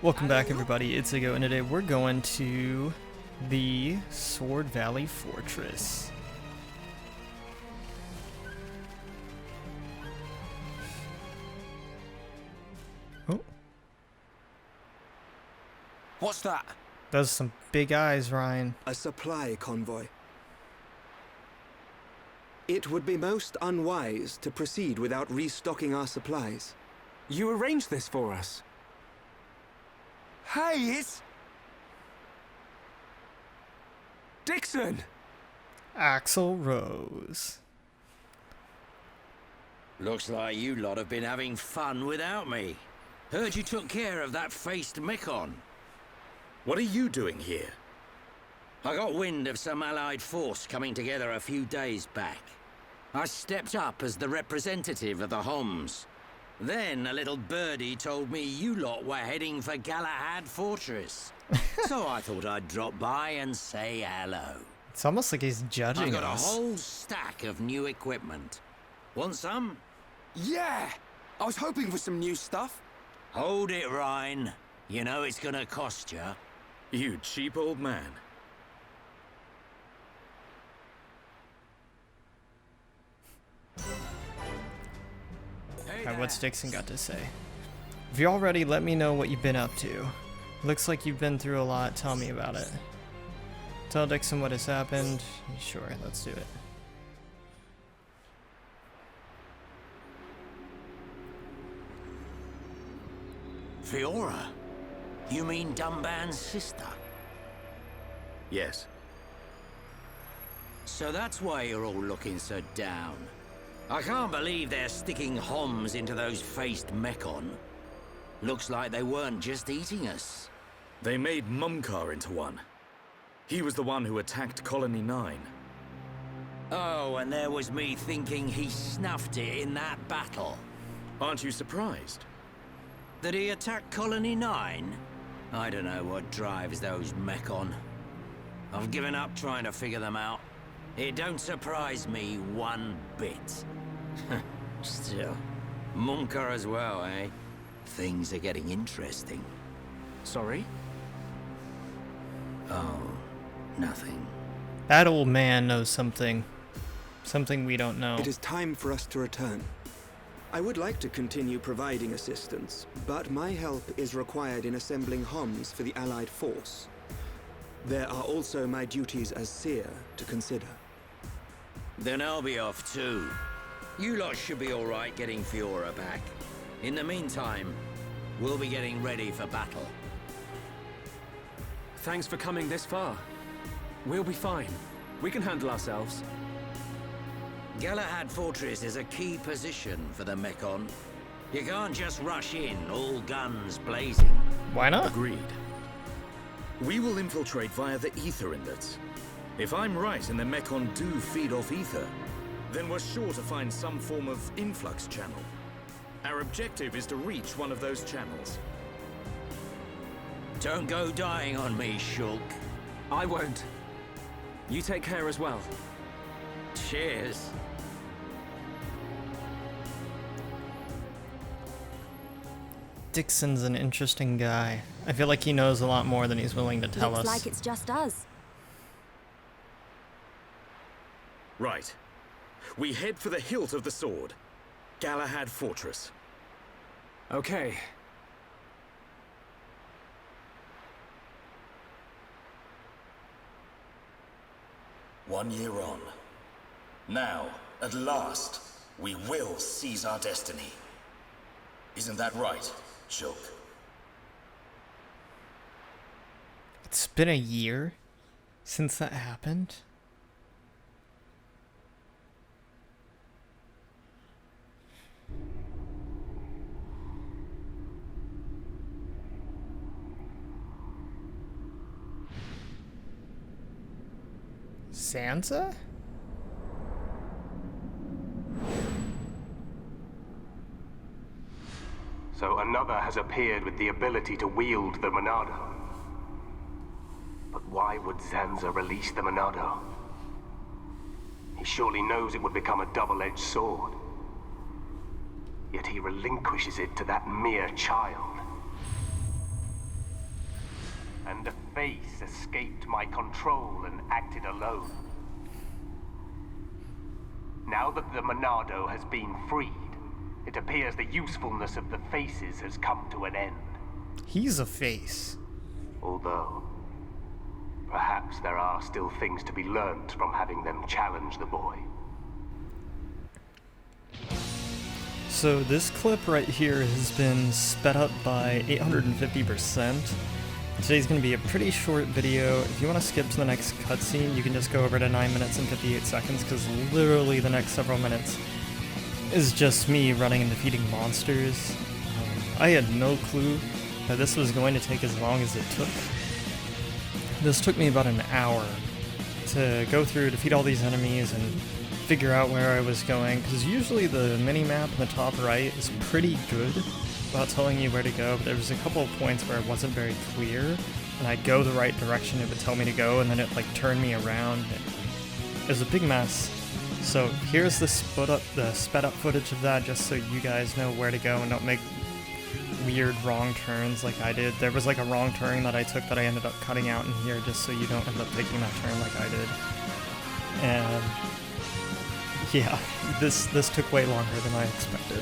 Welcome back, everybody. It's Igo, and today we're going to the Sword Valley Fortress. Oh. What's that? Those are some big eyes, Ryan. A supply convoy. It would be most unwise to proceed without restocking our supplies. You arranged this for us. Hey, it's... Dixon! Axel Rose. Looks like you lot have been having fun without me. Heard you took care of that faced Mekon. What are you doing here? I got wind of some allied force coming together a few days back. I stepped up as the representative of the Homs. Then a little birdie told me you lot were heading for Galahad Fortress. So I thought I'd drop by and say hello. It's almost like he's judging I got us. a whole stack of new equipment. Want some? Yeah! I was hoping for some new stuff. Hold it, Ryan. You know it's gonna cost you. You cheap old man. Hey What's there. Dixon got to say? If you're all ready, let me know what you've been up to. Looks like you've been through a lot. Tell me about it. Tell Dixon what has happened. Sure, let's do it. Fiora? You mean Dumban's sister? Yes. So that's why you're all looking so down. I can't believe they're sticking Homs into those faced Mekon. Looks like they weren't just eating us. They made Mumkar into one. He was the one who attacked Colony 9. Oh, and there was me thinking he snuffed it in that battle. Aren't you surprised? Did he attack Colony 9? I don't know what drives those Mekon. I've given up trying to figure them out. It don't surprise me one bit. Still, Mumkar as well, eh? Things are getting interesting. Sorry? Oh, nothing. That old man knows something. Something we don't know. It is time for us to return. I would like to continue providing assistance, but my help is required in assembling Homs for the Allied force. There are also my duties as seer to consider. Then I'll be off too. You lot should be alright getting Fiora back. In the meantime, we'll be getting ready for battle. Thanks for coming this far. We'll be fine. We can handle ourselves. Galahad Fortress is a key position for the Mekon. You can't just rush in, all guns blazing. Why not? Agreed. We will infiltrate via the ether inlets. If I'm right and the Mekon do feed off ether, then we're sure to find some form of influx channel. Our objective is to reach one of those channels. Don't go dying on me, Shulk. I won't. You take care as well. Cheers. Dixon's an interesting guy. I feel like he knows a lot more than he's willing to tell Looks us. like it's just us. Right. We head for the hilt of the sword. Galahad Fortress. Okay. One year on. Now, at last, we will seize our destiny. Isn't that right, Shulk? It's been a year since that happened. Sansa? So another has appeared with the ability to wield the Monado. But why would Zanza release the Monado? He surely knows it would become a double-edged sword. Yet he relinquishes it to that mere child. and the face escaped my control and acted alone. Now that the Monado has been freed, it appears the usefulness of the faces has come to an end. He's a face. Although, perhaps there are still things to be learned from having them challenge the boy. So this clip right here has been sped up by 850%. Today's going to be a pretty short video. If you want to skip to the next cutscene, you can just go over to 9 minutes and 58 seconds, because literally the next several minutes is just me running and defeating monsters. I had no clue that this was going to take as long as it took. This took me about an hour to go through, defeat all these enemies, and figure out where I was going, because usually the mini-map in the top right is pretty good about telling you where to go, but there was a couple of points where it wasn't very clear, and I'd go the right direction it would tell me to go, and then it like turned me around. It was a big mess. So here's the sped up footage of that, just so you guys know where to go and don't make weird wrong turns like I did. There was like a wrong turn that I took that I ended up cutting out in here, just so you don't end up taking that turn like I did. And yeah, this took way longer than I expected.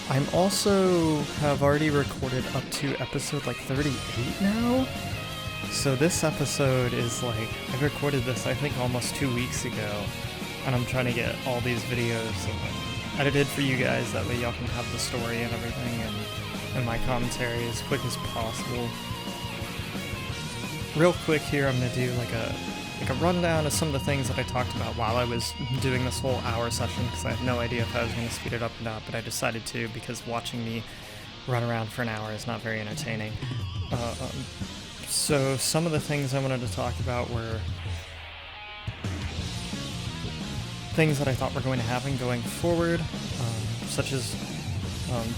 I'm also have already recorded up to episode like 38 now. So this episode is like, I recorded this I think almost 2 weeks ago, and I'm trying to get all these videos edited for you guys, that way y'all can have the story and everything, and my commentary as quick as possible. Real quick here, I'm gonna do like a rundown of some of the things that I talked about while I was doing this whole hour session, because I had no idea if I was going to speed it up or not, but I decided to, because watching me run around for an hour is not very entertaining. So some of the things I wanted to talk about were things that I thought were going to happen going forward, such as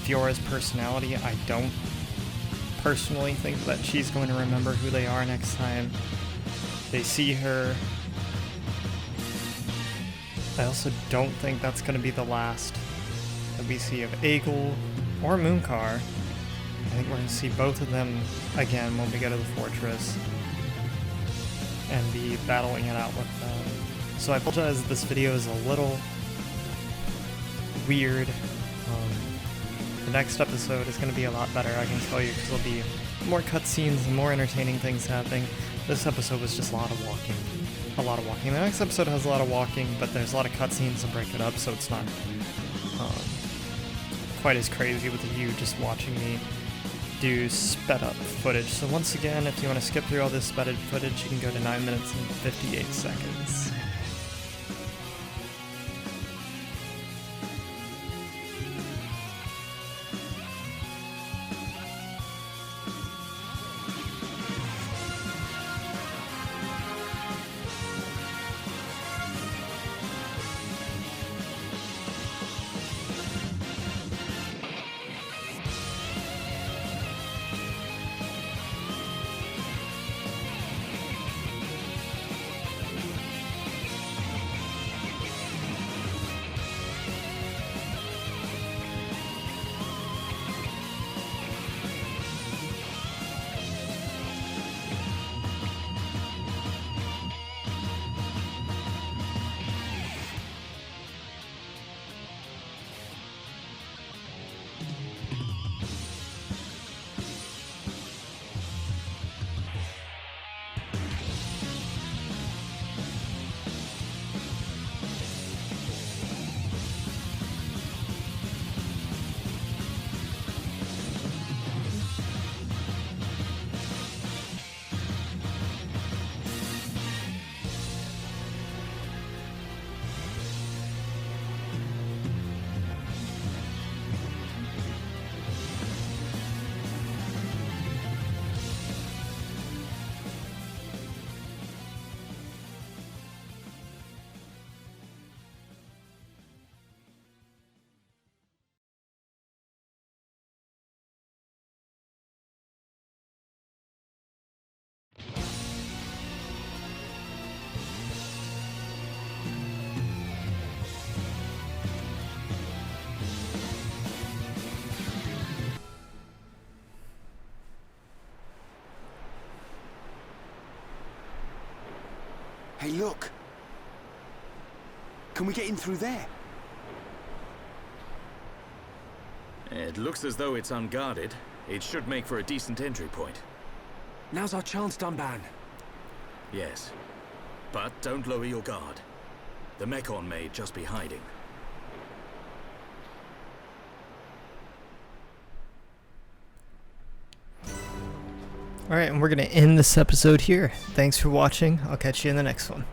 Fiora's personality. I don't personally think that she's going to remember who they are next time they see her. I also don't think that's going to be the last that we see of Aegil or Moonkar. I think we're going to see both of them again when we go to the fortress and be battling it out with them. So I apologize if this video is a little weird. The next episode is going to be a lot better, I can tell you, because there'll be more cutscenes and more entertaining things happening. This episode was just a lot of walking. A lot of walking. The next episode has a lot of walking, but there's a lot of cutscenes to break it up, so it's not quite as crazy with you just watching me do sped up footage. So once again, if you want to skip through all this sped up footage, you can go to 9 minutes and 58 seconds. Hey, look! Can we get in through there? It looks as though it's unguarded. It should make for a decent entry point. Now's our chance, Dunban. Yes. But don't lower your guard. The Mechon may just be hiding. Alright, and we're going to end this episode here. Thanks for watching. I'll catch you in the next one.